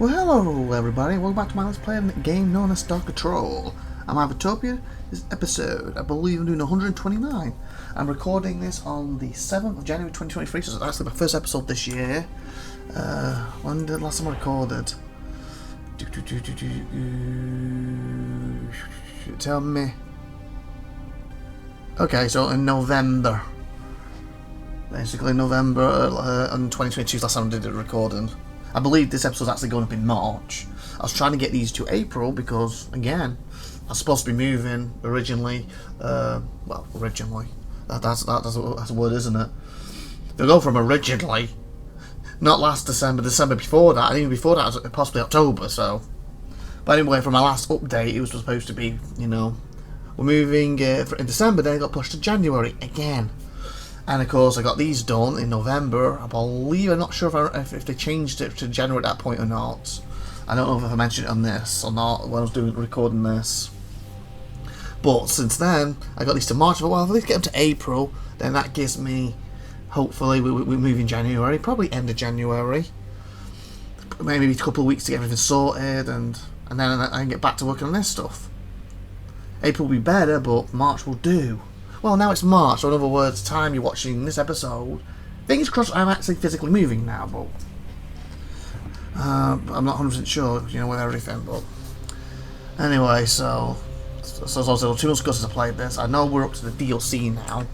Well, hello everybody, welcome back to my Let's Play of the game known as Stardock Control. I'm IVATOPIA. This episode, I believe I'm doing 129. I'm recording this on the 7th of January 2023, so it's actually my first episode this year. When did the last time I recorded? Tell me. Okay, so in November. Basically November on 2022 last time I did the recording. I believe this episode's actually going up in March. I was trying to get these to April because, again, I was supposed to be moving originally. Originally. That's a word, isn't it? They'll go from originally, not last December, December before that, and even before that, was possibly October, so. But anyway, from my last update, it was supposed to be, we're moving in December, then it got pushed to January again. And of course, I got these done in November. I believe, I'm not sure if they changed it to January at that point or not. I don't know if I mentioned it on this or not when I was recording this. But since then, I got these to March. Well, if I get them to April, then that gives me, hopefully, we move in January, probably end of January. Maybe a couple of weeks to get everything sorted, and then I can get back to working on this stuff. April will be better, but March will do. Well, now it's March, so in other words, time you're watching this episode, fingers crossed I'm actually physically moving now, but I'm not 100% sure, with everything, but anyway, so 2 months ago since I played this. I know we're up to the DLC now,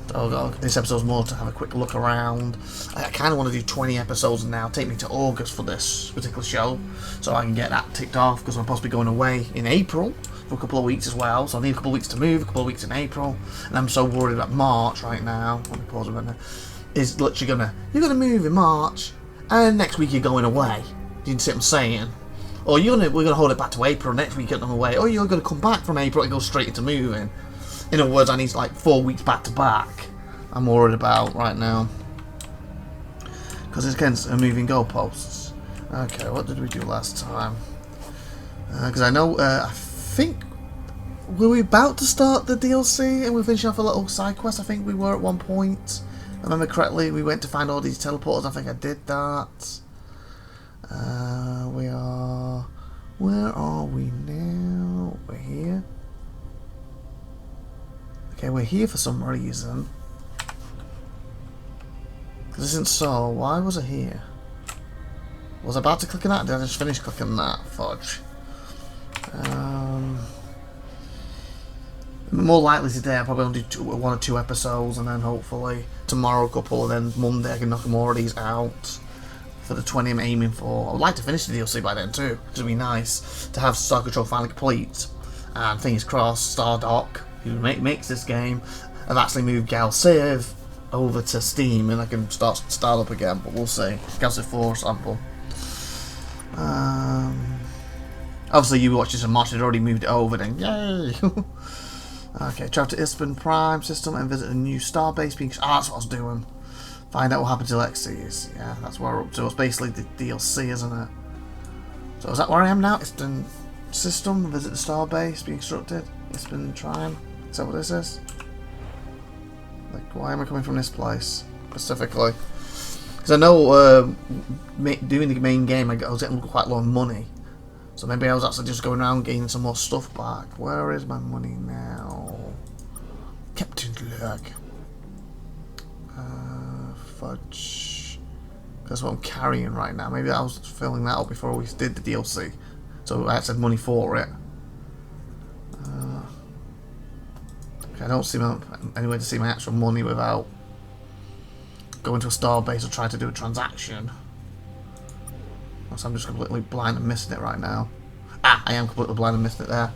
so this episode's more to have a quick look around. I kind of want to do 20 episodes now, take me to August for this particular show, so I can get that ticked off, because I'm possibly going away in April for a couple of weeks as well, so I need a couple of weeks to move, a couple of weeks in April, and I'm so worried about March right now. Let me pause a minute. Is literally you're gonna move in March, and next week you're going away. Do you see what I'm saying? Or we're gonna hold it back to April, next week you're going away, or you're gonna come back from April and go straight into moving. In other words, I need like 4 weeks back to back. I'm worried about right now, because it's against moving goalposts. Okay, what did we do last time? Because I know, I think, were we about to start the DLC and we finished off a little side quest? I think we were at one point. If I remember correctly, we went to find all these teleporters. I think I did that. Where are we now? We're here. Okay, we're here for some reason. Because this isn't so. Why was I here? Was I about to click on that? Did I just finish clicking that? Fudge. More likely today I'll probably only do 1 or 2 episodes, and then hopefully tomorrow a couple, and then Monday I can knock more of these out for the 20 I'm aiming for. I would like to finish the DLC by then too, because it would be nice to have Stardock Control finally complete. And fingers crossed, Stardock, who makes this game, have actually moved Galciv over to Steam, and I can start up again, but we'll see. Galciv 4 sample. Obviously you watch this in March, they'd already moved it over, then yay! Okay, travel to Ispan Prime system and visit a new starbase. That's what I was doing. Find out what happened to Lexi's. Yeah, that's where we're up to. It's basically the DLC, isn't it? So is that where I am now? Ispan system, visit the starbase, be instructed. Ispan Prime. Is that what this is? Like, why am I coming from this place specifically? Because I know doing the main game, I was getting quite low on money. So maybe I was actually just going around gaining some more stuff back. Where is my money now? Captain Lag. Fudge. That's what I'm carrying right now. Maybe I was filling that up before we did the DLC. So I actually had money for it. Okay, I don't see any way to see my actual money without going to a starbase or trying to do a transaction. So I'm just completely blind and missing it right now. I am completely blind and missing it there.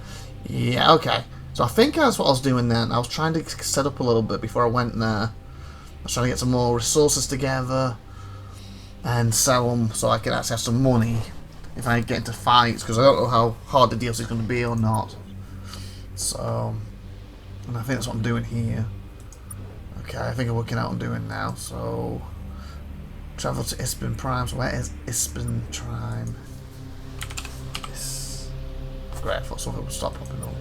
Yeah, okay. So I think that's what I was doing then. I was trying to set up a little bit before I went there. I was trying to get some more resources together and sell them so I can actually have some money if I get into fights, because I don't know how hard the DLC is going to be or not. So, and I think that's what I'm doing here. Okay, I think I'm working out what I'm doing now. So, travel to Ispan Prime. So where is Ispan Prime? Great, I thought something would stop popping up.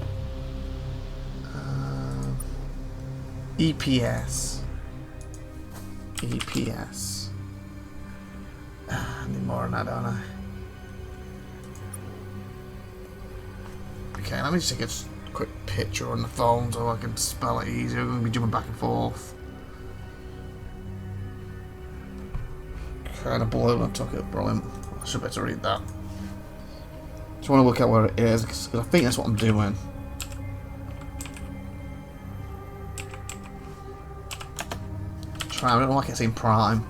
EPS. I need more than that, don't I? Okay, let me just take a quick picture on the phone so I can spell it easier. I'm going to be jumping back and forth. Kind of blurred when I took it. Brilliant. I should be able to read that. Just want to work out where it is because I think that's what I'm doing. I don't know why I can't see Prime.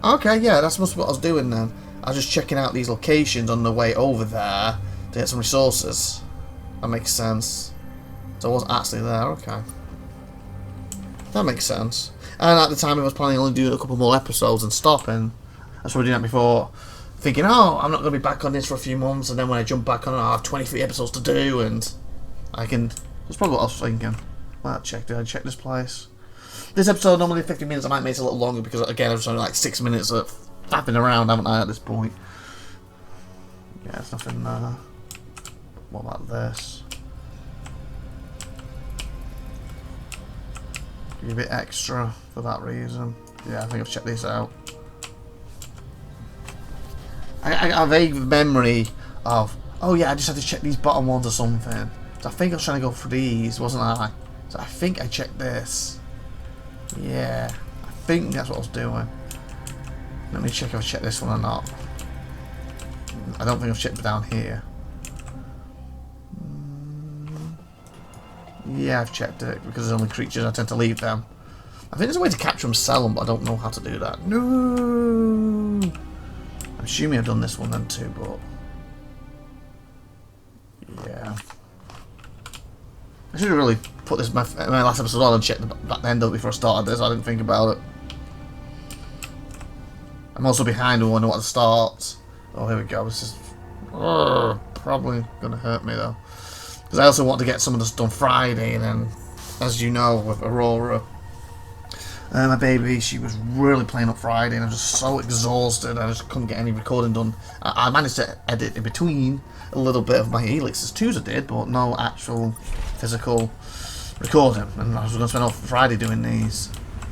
Okay, yeah, that's must be what I was doing then. I was just checking out these locations on the way over there to get some resources. That makes sense. So I wasn't actually there, okay. That makes sense. And at the time I was planning on only doing a couple more episodes and stopping. That's what I did that before. Thinking, oh, I'm not going to be back on this for a few months, and then when I jump back on, I have 23 episodes to do, and I can... That's probably what I was thinking. Well, did I check this place? This episode normally 50 minutes. I might make it a little longer because again, I've only like 6 minutes of fapping around, haven't I, at this point? Yeah, there's nothing. What about this? Give you a bit extra for that reason. Yeah, I think I've checked this out. I got a vague memory of, oh yeah, I just had to check these bottom ones or something. So I think I was trying to go for these, wasn't I? So I think I checked this. Yeah, I think that's what I was doing. Let me check if I checked this one or not. I don't think I've checked it down here. Yeah, I've checked it because there's only creatures. I tend to leave them. I think there's a way to capture them, sell them, but I don't know how to do that. No. I'm assuming I've done this one then too, but yeah. I should have really put this my last episode on and checked the end of it before I started this. I didn't think about it. I'm also behind and wondering what to start. Oh, here we go. This is probably going to hurt me though. Because I also want to get some of this done Friday, and then, as you know, with Aurora, my baby, she was really playing up Friday, and I was just so exhausted. I just couldn't get any recording done. I managed to edit in between a little bit of my Helix's 2s I did, but no actual physical recording. And I was going to spend all Friday doing these.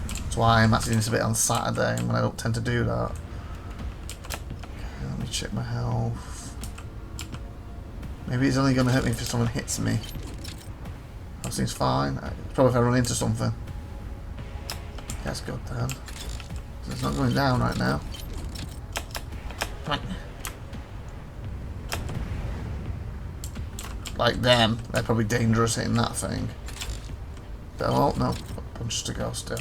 That's why I'm actually doing this a bit on Saturday, when I don't tend to do that. Okay, let me check my health. Maybe it's only going to hurt me if someone hits me. That seems fine. Probably if I run into something. That's good then. So it's not going down right now. Like them, they're probably dangerous hitting that thing. Oh no, a bunch to go still.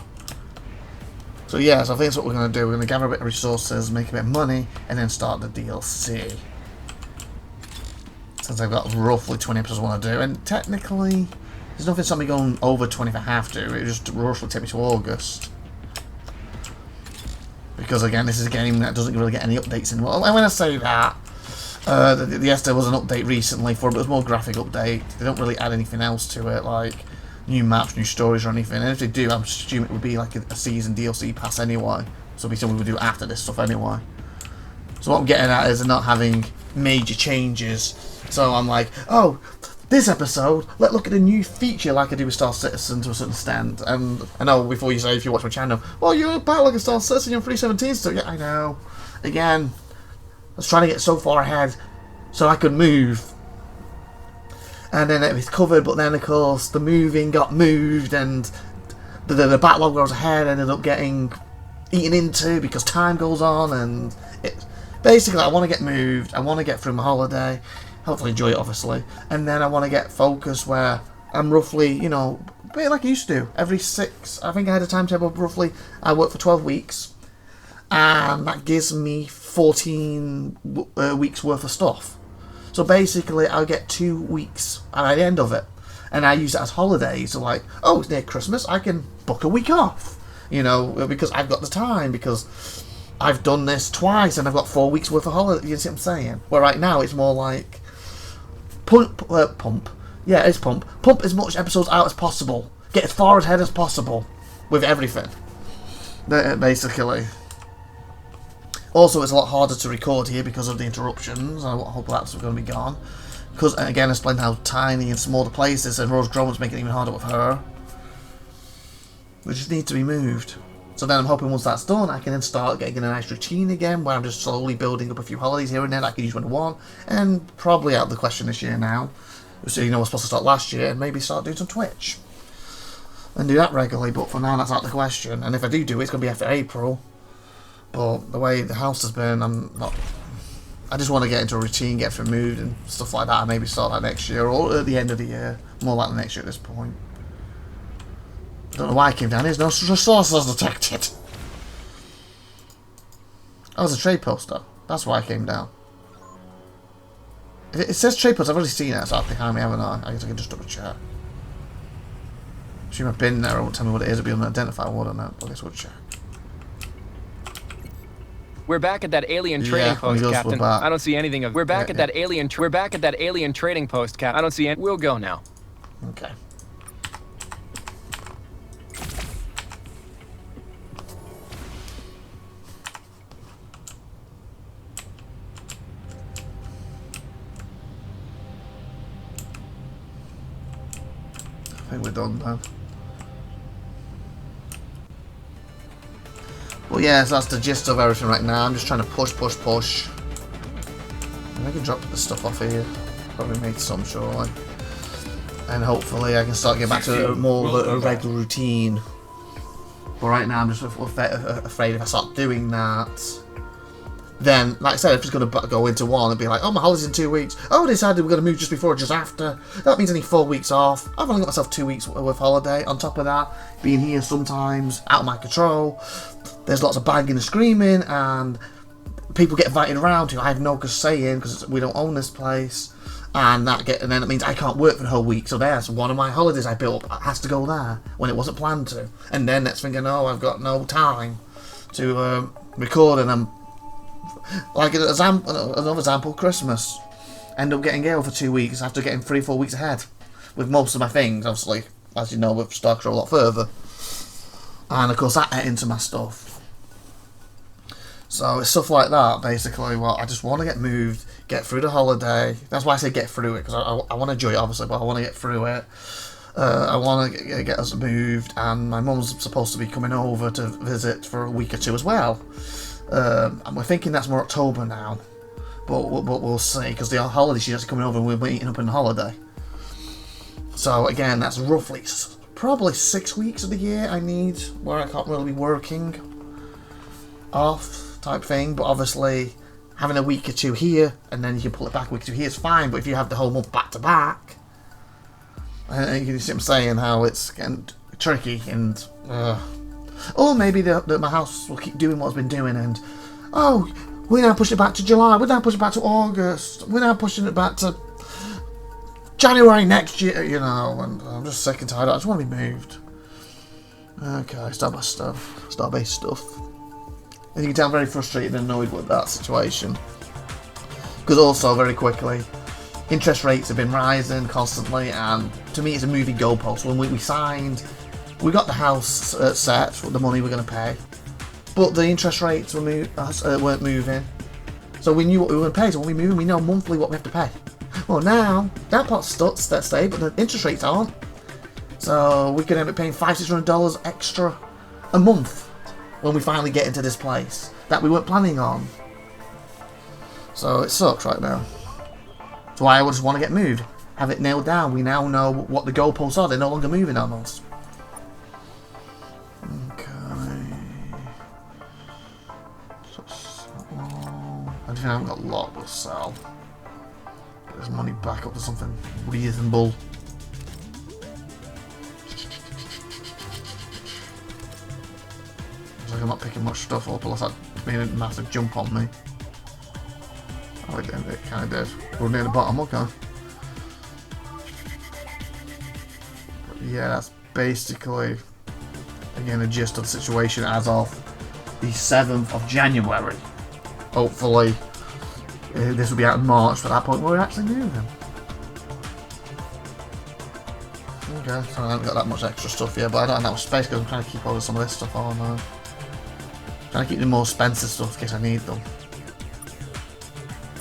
So yeah, so I think that's what we're going to do. We're going to gather a bit of resources, make a bit of money, and then start the DLC. Since I've got roughly 20 episodes I want to do, and technically, there's nothing stopping me going over 20 if I have to. It just roughly take me to August. Because again, this is a game that doesn't really get any updates in. Well, when I say that, yes, there was an update recently for it, but it was more graphic update. They don't really add anything else to it, like new maps, new stories or anything. And if they do, I'm assuming it would be like a season DLC pass anyway. So it'd be something we would do after this stuff anyway. So what I'm getting at is not having major changes. So I'm like, oh, this episode, let's look at a new feature like I do with Star Citizen to a certain extent. And I know before you say, if you watch my channel, well, you're about like a Star Citizen, you're 317, so yeah, I know. Again, I was trying to get so far ahead so I could move. And then it was covered, but then of course the moving got moved and the backlog goes ahead ended up getting eaten into because time goes on, and it basically I want to get moved, I want to get through my holiday, hopefully enjoy it obviously, and then I want to get focused where I'm roughly, you know, a bit like I used to, every 6, I think I had a timetable of roughly, I work for 12 weeks, and that gives me 14 weeks worth of stuff. So basically I'll get 2 weeks at the end of it, and I use it as holidays. So like, oh, it's near Christmas, I can book a week off, you know, because I've got the time, because I've done this twice and I've got 4 weeks worth of holiday. You see what I'm saying? Where right now it's more like pump. Yeah, it's pump as much episodes out as possible, get as far ahead as possible with everything, basically. Also, it's a lot harder to record here because of the interruptions. I hope that's going to be gone. Because, again, I explained how tiny and small the place is, and Rose Groman's making it even harder with her. We just need to be moved. So then I'm hoping once that's done, I can then start getting in a nice routine again, where I'm just slowly building up a few holidays here and there that I can use when I want, and probably out of the question this year now. So, you know, I was supposed to start last year, and maybe start doing some Twitch. And do that regularly, but for now that's out of the question. And if I do it, it's going to be after April. But the way the house has been, I'm not... I just want to get into a routine, get moved and stuff like that, and maybe start that next year, or at the end of the year. More like the next year at this point. I don't know why I came down. There's no resources detected. Oh, it's a trade poster. That's why I came down. It says trade poster. I've already seen it. It's up behind me, haven't I? I guess I can just double check. Assume I've been there. It won't tell me what it is. It'll be unidentified, wouldn't it? I guess we'll check. We're back at that alien trading post, Captain. I don't see anything of. We're back at that alien. We're back at that alien trading post, Cap. I don't see it. We'll go now. Okay. I think we're done now. Well, yeah, so that's the gist of everything right now. I'm just trying to push. And I can drop the stuff off here. Probably made some, surely. And hopefully I can start getting back to more of a regular routine. But right now I'm just afraid if I start doing that, then, like I said, if it's going to go into one and be like, oh, my holiday's in 2 weeks. Oh, I decided we're going to move just before or just after. That means I need 4 weeks off. I've only got myself 2 weeks worth holiday. On top of that, being here sometimes out of my control. There's lots of banging and screaming, and people get invited around who I have no say in because we don't own this place. And then it means I can't work for the whole week. So there's one of my holidays I built up has to go there when it wasn't planned to. And then next thing I know, I've got no time to record, and I'm like another example, Christmas. End up getting ill for 2 weeks after getting 3 or 4 weeks ahead with most of my things. Obviously, as you know, with Stardock a lot further. And of course that ate into my stuff. So it's stuff like that, basically. Well, I just want to get moved, get through the holiday. That's why I say get through it, because I want to enjoy it, obviously, but I want to get through it. I want to get us moved, and my mum's supposed to be coming over to visit for a week or two as well. And we're thinking that's more October now, but we'll see, because the holiday she's actually coming over and we're meeting up in the holiday. So again, that's roughly probably 6 weeks of the year I need where I can't really be working off type thing. But obviously having a week or two here and then you can pull it back a week or two here is fine, but if you have the whole month back to back, you can see what I'm saying, how it's getting tricky. And or maybe my house will keep doing what it's been doing, and oh, we're now pushing it back to July, we're now pushing it back to August, we're now pushing it back to January next year, you know. And I'm just sick and tired. I just want to be moved. Okay, start-based stuff. And you can tell I'm very frustrated and annoyed with that situation. Because also, very quickly, interest rates have been rising constantly, and to me it's a moving goalpost. When we signed, we got the house set for the money we're going to pay, but the interest rates weren't moving. So we knew what we were going to pay, so when we move, we know monthly what we have to pay. Well, now that part's stay, but the interest rates aren't. So we could end up paying $500-600 extra a month when we finally get into this place that we weren't planning on. So it sucks right now. That's why I just want to get moved. Have it nailed down. We now know what the goalposts are. They're no longer moving on us. Okay. I think I haven't got a lot to sell. Get this money back up to something reasonable. Looks like I'm not picking much stuff up unless that made a massive jump on me. Oh, it kind of did. We're near the bottom, okay. But yeah, that's basically, again, the gist of the situation as of the 7th of January. Hopefully, this will be out in March, but at that point we're actually moving. Okay, so I haven't got that much extra stuff yet, but I don't have that much space because I'm trying to keep hold of some of this stuff on now. Trying to keep the more expensive stuff in case I need them.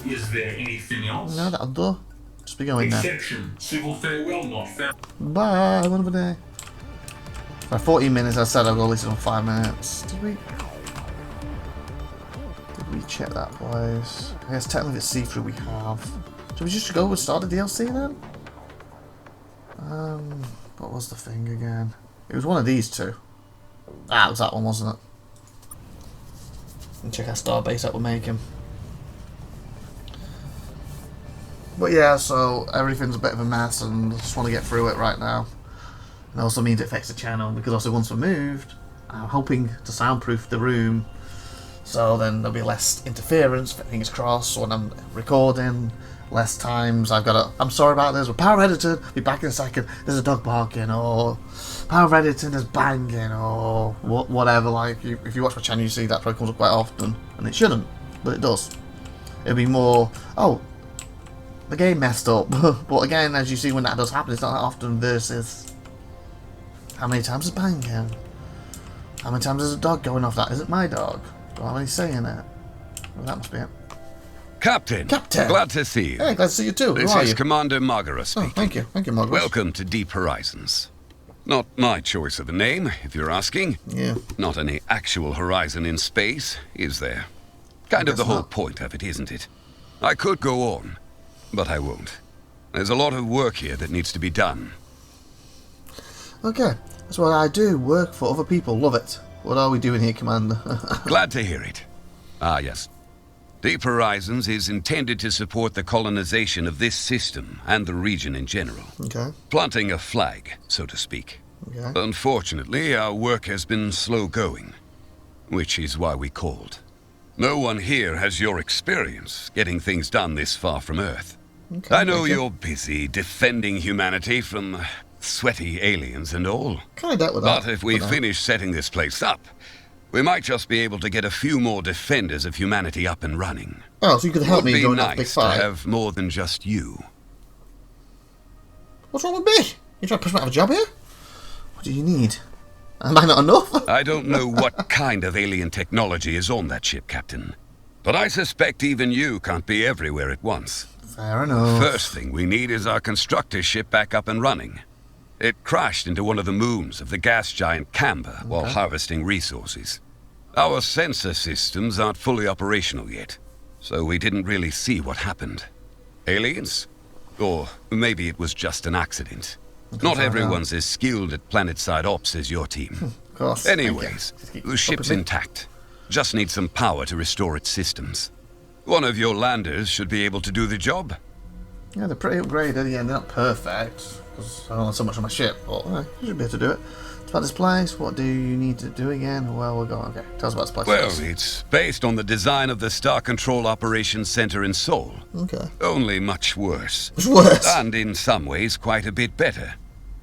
Is there anything else? No, that'll do. Just be going now. Exception. Civil farewell not found. Bye, have a day. By 14 minutes, I said I'll go listen in 5 minutes. Did we check that place? I guess technically it's see-through we have. Should we just go and start the DLC then? What was the thing again? It was one of these two. Ah, it was that one, wasn't it? And check our star base that we're making. But yeah, so everything's a bit of a mess and I just want to get through it right now. And also means it affects the channel because also once we're moved, I'm hoping to soundproof the room so then there'll be less interference, fingers crossed, when I'm recording. Less times I've got to, I'm sorry about this, we're power editing, be back in a second, there's a dog barking, or power editing, there's banging, or whatever. Like, if you watch my channel you see that probably comes up quite often, and it shouldn't, but it does. It'll be more, oh, the game messed up. But again, as you see when that does happen, it's not that often versus how many times is banging, how many times is a dog going off that, is it my dog? Or am I saying it? Well, that must be it. Captain! Glad to see you. Hey, glad to see you too. This is Commander Magara speaking. Oh, thank you, Magara. Welcome to Deep Horizons. Not my choice of a name, if you're asking. Yeah. Not any actual horizon in space, is there? Kind of the whole point of it, isn't it? I could go on, but I won't. There's a lot of work here that needs to be done. Okay, that's what I do, work for other people, love it. What are we doing here, Commander? Glad to hear it. Ah, yes. Deep Horizons is intended to support the colonization of this system and the region in general. Okay. Planting a flag, so to speak. Okay. Unfortunately, our work has been slow going, which is why we called. No one here has your experience getting things done this far from Earth. Okay, I know you're busy defending humanity from sweaty aliens and all. Kind of dealt with that. But if we finish setting this place up, we might just be able to get a few more defenders of humanity up and running. Oh, so you could help me go in that big nice fight? to have more than just you. What's wrong with me? You trying to push me out of a job here? What do you need? Am I not enough? I don't know what kind of alien technology is on that ship, Captain. But I suspect even you can't be everywhere at once. Fair enough. First thing we need is our constructor ship back up and running. It crashed into one of the moons of the gas giant Camber while harvesting resources. Our sensor systems aren't fully operational yet, so we didn't really see what happened. Aliens? Or maybe it was just an accident. Not everyone's as skilled at planetside ops as your team. Of course. Anyways, the ship's intact. Just needs some power to restore its systems. One of your landers should be able to do the job. Yeah, they're pretty upgraded. Yeah, they're not perfect, because I don't have so much on my ship, but you should be able to do it. It's about this place. What do you need to do again? Well, we're going. Okay, tell us about this place. Well, it's based on the design of the Star Control Operations Center in Seoul. Okay. Only much worse. Much worse? And in some ways, quite a bit better.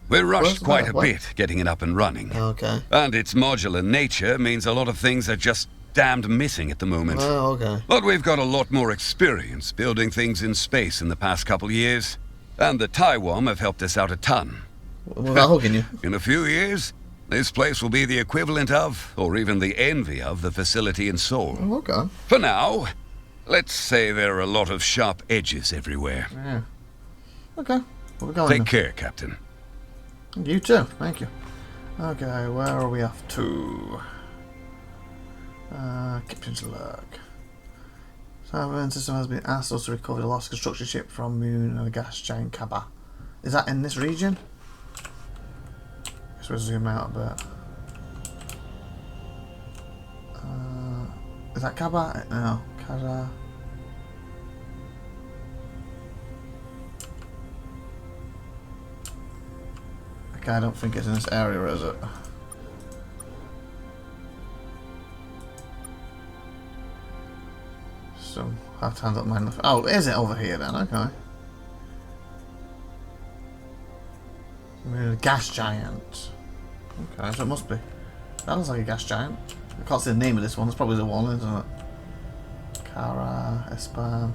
We rushed quite a bit getting it up and running. Okay. And its modular nature means a lot of things are just damned missing at the moment. Oh, okay. But we've got a lot more experience building things in space in the past couple years. And the Taiwan have helped us out a ton. Without hugging you. In a few years, this place will be the equivalent of, or even the envy of, the facility in Seoul. Oh, okay. For now, let's say there are a lot of sharp edges everywhere. Yeah. Okay. Where we going? Take care, Captain. You too. Thank you. Okay, where are we off to? Captain's log. Southern system has been asked us to recover the lost construction ship from Moon and the gas giant Kaba. Is that in this region? I guess we'll zoom out a bit. Is that Kaba? No, Kaba. Okay, I don't think it's in this area, is it? So, I have to hand up mine. Oh, is it over here then? Okay. Gas giant. Okay, so it must be. That looks like a gas giant. I can't see the name of this one. It's probably the one, isn't it? Kara, Espan.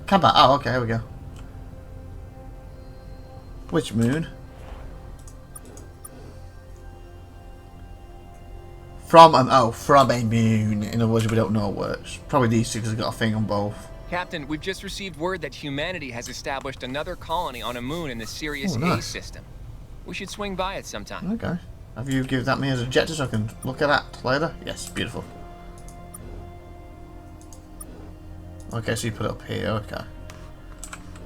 Kaba. Oh, okay, here we go. Which moon? From a moon. In other words, we don't know which. Probably these two because we've got a thing on both. Captain, we've just received word that humanity has established another colony on a moon in the Sirius A system. We should swing by it sometime. Okay. Have you given that me as an objective so I can look at that later? Yes, beautiful. Okay, so you put it up here, okay.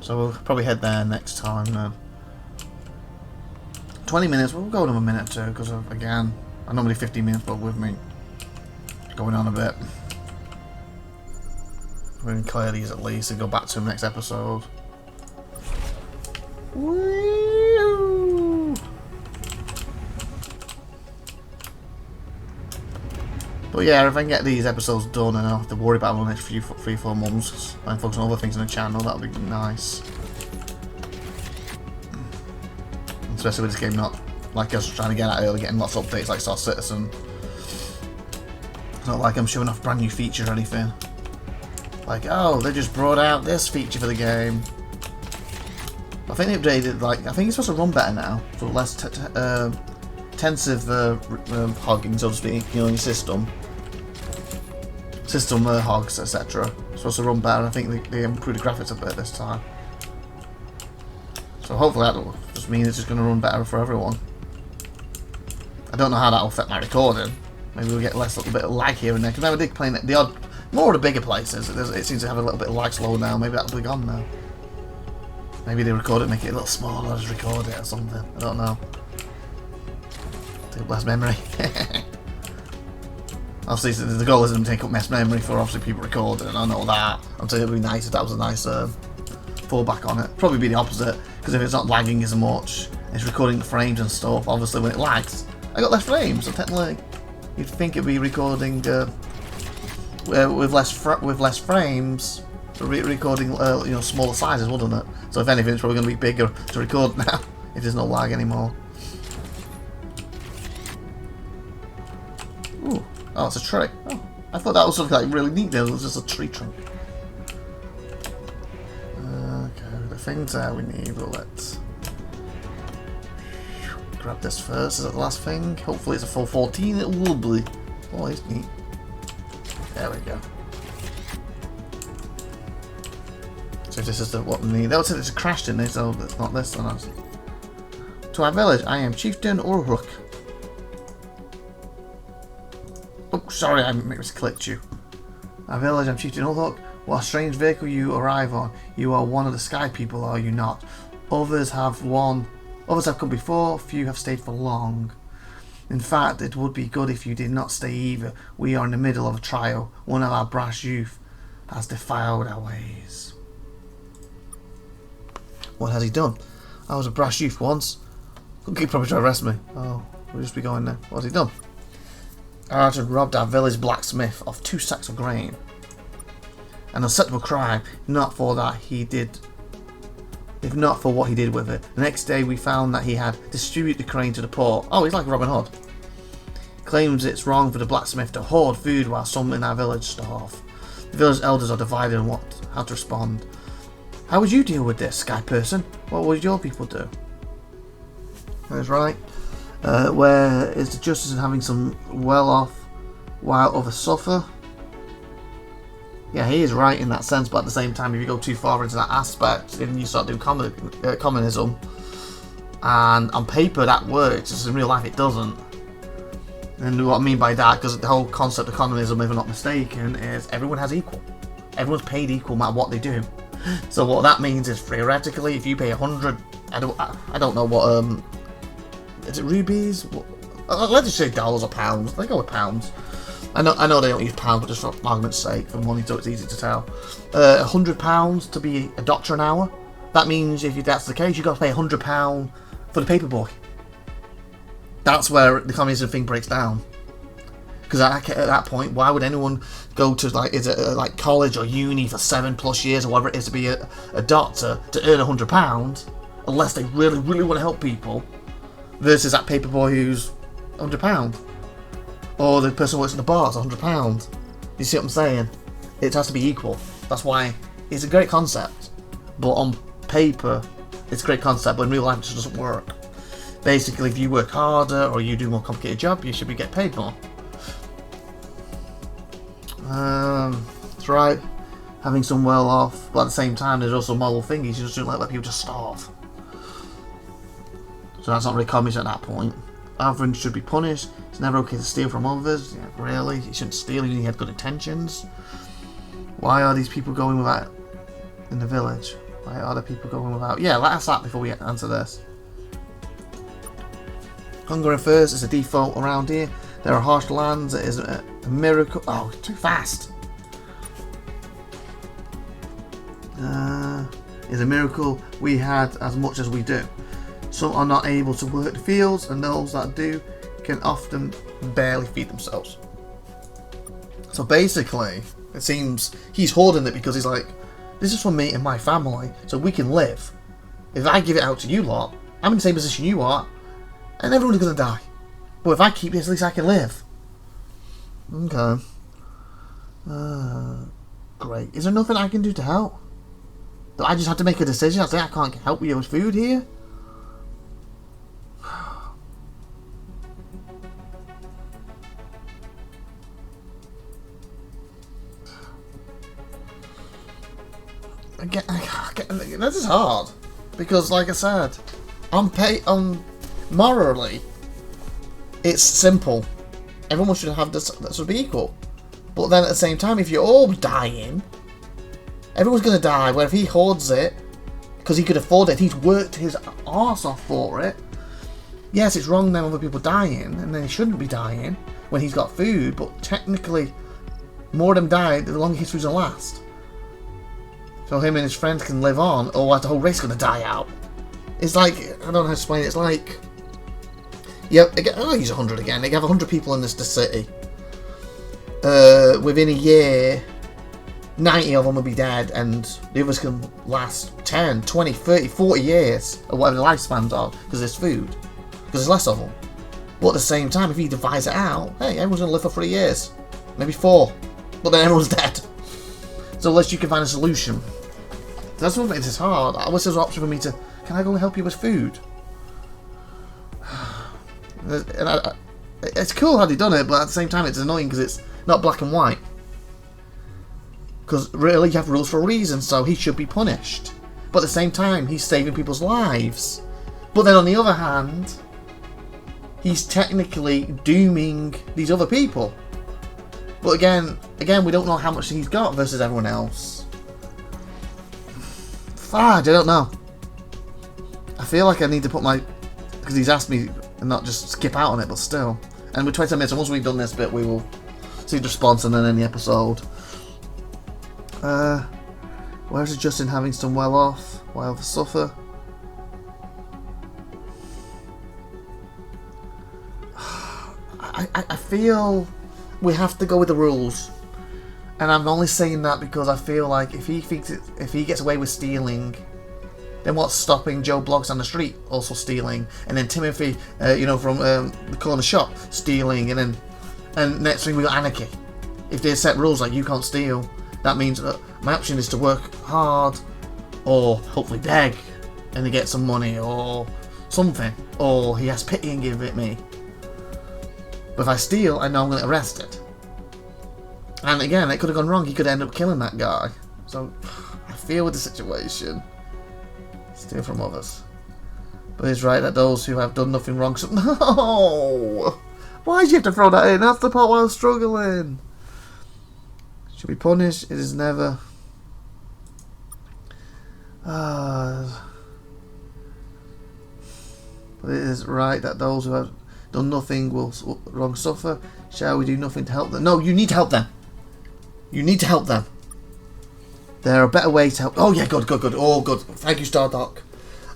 So we'll probably head there next time then. 20 minutes, we'll go another minute or two, because again, I normally 15 minutes, but with me going on a bit. We can clear these at least and go back to the next episode. Woo! But yeah, if I can get these episodes done and I don't have to worry about them the next 3-4 months and focus on other things on the channel, that would be nice. Especially with this game not like I was trying to get at earlier, getting lots of updates like Star Citizen. It's not like I'm showing off brand new features or anything. Like, oh, they just brought out this feature for the game. I think they updated, like, I think it's supposed to run better now, for less intensive hogging, so to speak, you know, in your system. System hogs, etc. Supposed to run better, and I think they improved the graphics a bit this time. So hopefully that'll just mean it's just going to run better for everyone. I don't know how that'll affect my recording. Maybe we'll get less, little bit of lag here and there, because I did play the odd, more of the bigger places, it seems to have a little bit of lag slow now. Maybe that'll be gone now. Maybe they record it, make it a little smaller, just record it or something. I don't know. Take up less memory. Obviously, the goal isn't to take up less memory for obviously people recording. I know that. I'm saying it'd be nice if that was a nice fallback on it. Probably be the opposite, because if it's not lagging as much, it's recording the frames and stuff. Obviously, when it lags, I got less frames. So technically, you'd think it'd be recording with less frames. Recording, you know, smaller sizes, wouldn't it? So if anything, it's probably going to be bigger to record now if there's no lag anymore. Ooh, oh, it's a tree. Oh, I thought that was something like really neat. There was just a tree trunk. Okay, the things that we need. Well, let's grab this first. Is that the last thing? Hopefully, it's a full 14. It will be. Oh, it's neat. There we go. So this is what we need. That was it, it's crashed in this, so it's not this one. To our village, I am Chieftain Uruk. Oh, sorry, I misclicked you. Our village, I'm Chieftain Uruk. What a strange vehicle you arrive on. You are one of the sky people, are you not? Others have come before, few have stayed for long. In fact, it would be good if you did not stay either. We are in the middle of a trial. One of our brash youth has defiled our ways. What has he done? I was a brash youth once. He'll probably try to arrest me. Oh, we'll just be going there. What has he done? Arthur robbed our village blacksmith of 2 sacks of grain. An unacceptable crime, not for what he did with it. The next day we found that he had distributed the grain to the poor. Oh, he's like Robin Hood. Claims it's wrong for the blacksmith to hoard food while some in our village starve. The village elders are divided on how to respond. How would you deal with this, Sky Person? What would your people do? That's right. Where is the justice in having some well off while others suffer? Yeah, he is right in that sense, but at the same time, if you go too far into that aspect, then you start doing communism. And on paper that works, just in real life it doesn't. And what I mean by that, because the whole concept of communism, if I'm not mistaken, is everyone has equal. Everyone's paid equal no matter what they do. So what that means is theoretically, if you pay 100, I don't know what is it rubies? Let's just say dollars or pounds. They go with pounds. I know they don't use pounds, but just for argument's sake, for money, so it's easy to tell. £100 to be a doctor an hour. That means if that's the case, you've got to pay £100 for the paper boy. That's where the communism thing breaks down. Because at that point, why would anyone go to like college or uni for 7+ years or whatever it is to be a doctor to earn £100 unless they really want to help people, versus that paper boy who's £100, or the person who works in the bar is £100. You see what I'm saying? It has to be equal. That's why it's a great concept, but on paper it's a great concept, but in real life it just doesn't work. Basically, if you work harder or you do a more complicated job, you should be getting paid more. That's right. Having some well off, but at the same time, there's also moral thingies. You just don't let people just starve. So that's not really communism at that point. Avron should be punished. It's never okay to steal from others. Yeah, really? You shouldn't steal even if you had good intentions. Why are these people going without in the village? Why are the people going without? Yeah, let's ask that before we answer this. Hunger and thirst is a default around here. There are harsh lands. It is a miracle. Oh, too fast. It's a miracle we had as much as we do. Some are not able to work the fields, and those that do can often barely feed themselves. So basically, it seems he's hoarding it because he's like, this is for me and my family, so we can live. If I give it out to you lot, I'm in the same position you are, and everyone's gonna die. But if I keep this, at least I can live. Okay. Great. Is there nothing I can do to help? Do I just have to make a decision? I say I can't help you with food here? Again, this is hard. Because, like I said, morally, it's simple. Everyone should have this. That should be equal. But then at the same time, if you're all dying, everyone's gonna die. Where if he hoards it because he could afford it, he's worked his arse off for it. Yes, it's wrong then other people dying, and then he shouldn't be dying when he's got food. But technically, more of them die, the longer history's gonna last. So him and his friends can live on, or the whole race gonna die out. It's like, I don't know how to explain it. It's like, yeah, I'll use 100 again. They have 100 people in this city. Within a year, 90 of them will be dead, and the others can last 10, 20, 30, 40 years, or whatever the lifespans are, because there's food. Because there's less of them. But at the same time, if he divides it out, hey, everyone's gonna live for 3 years. Maybe 4. But then everyone's dead. So unless you can find a solution. That's what makes this hard. I wish there was an option for me to, can I go and help you with food? And it's cool how they done it, but at the same time it's annoying because it's not black and white. Because really you have rules for a reason, so he should be punished. But at the same time, he's saving people's lives. But then on the other hand, he's technically dooming these other people. But again, we don't know how much he's got versus everyone else. I don't know. I feel like I need to put my... Because he's asked me and not just skip out on it, but still. And we're 20 minutes, and once we've done this bit, we will see the response and then end the episode. Where's Justin having some well off? While others suffer? I feel we have to go with the rules. And I'm only saying that because I feel like if he gets away with stealing, then what's stopping Joe Bloggs on the street also stealing, and then Timothy, from the corner shop stealing, and next thing we got anarchy. If they set rules like you can't steal, that means my option is to work hard, or hopefully beg, and to get some money or something, or he has pity and give it me. But if I steal, I know I'm going to get arrested. And again, it could have gone wrong. He could end up killing that guy. So, I feel with the situation. Steal from others. But he's right that those who have done nothing wrong... No! Why did you have to throw that in? That's the part where I was struggling. Should be punished. It is never... But it is right that those who have done nothing will wrong suffer. Shall we do nothing to help them? No, you need to help them. You need to help them. There are better ways to help. Oh yeah, good. Oh, good. Thank you, Stardock.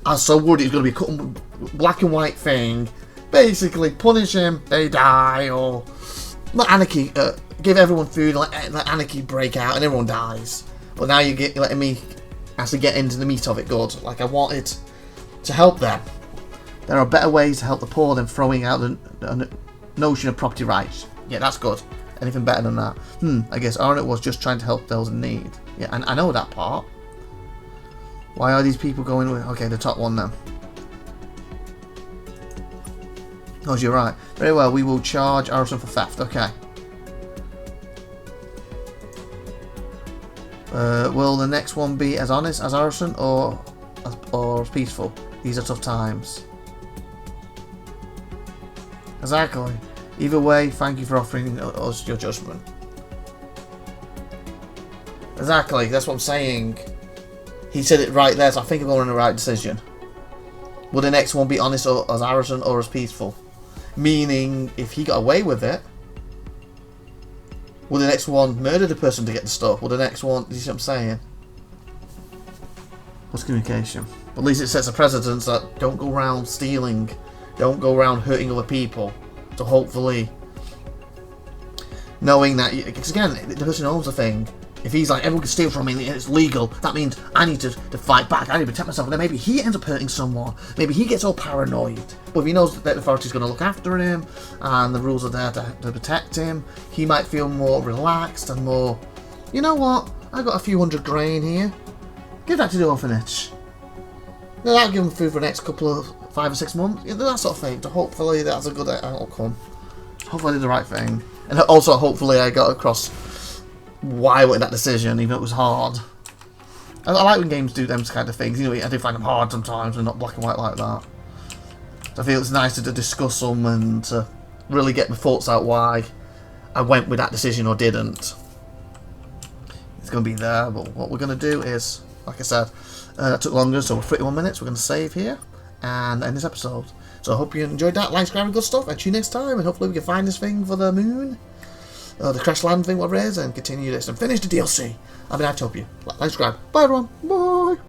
I was so worried it was going to be a cut black and white thing. Basically, punish him, they die, or let anarchy. Give everyone food, let anarchy break out, and everyone dies. But now you're letting me actually get into the meat of it. Good. Like I wanted to help them. There are better ways to help the poor than throwing out the notion of property rights. Yeah, that's good. Anything better than that? I guess Arnott was just trying to help those in need. Yeah, and I know that part. Why are these people going with... Okay, the top one then. Oh, you're right. Very well, we will charge arson for theft. Okay. Will the next one be as honest as arson or as peaceful? These are tough times. Exactly. Either way, thank you for offering us your judgment. Exactly, that's what I'm saying. He said it right there, so I think I'm going in the right decision. Will the next one be honest or as arrogant or as peaceful? Meaning, if he got away with it, will the next one murder the person to get the stuff? Will the next one... You see what I'm saying? What's communication? But at least it sets a precedence that don't go around stealing. Don't go around hurting other people. So hopefully... Knowing that... Because again, the person owns the thing. If he's like, everyone can steal from me and it's legal, that means I need to fight back, I need to protect myself. And then maybe he ends up hurting someone. Maybe he gets all paranoid. But if he knows that the authority's going to look after him and the rules are there to protect him, he might feel more relaxed and more, you know what, I got a few hundred grain here. Give that to the orphanage. That'll give him food for the next couple of 5 or 6 months. That sort of thing. So hopefully that's a good outcome. Hopefully I did the right thing. And also hopefully I got across why I wanted that decision, even though it was hard. I like when games do them kind of things. You know, I do find them hard sometimes and not black and white like that. So I feel it's nice to discuss them and to really get my thoughts out why I went with that decision or didn't. It's going to be there, but what we're going to do is, like I said, that took longer, so we're 31 minutes. We're going to save here and end this episode. So I hope you enjoyed that. Like, subscribe, and good stuff. And tune next time, and hopefully we can find this thing for the moon. The crash land thing, whatever it is, and continue this and finish the DLC. I've been IVATOPIA. Like, subscribe. Bye everyone. Bye.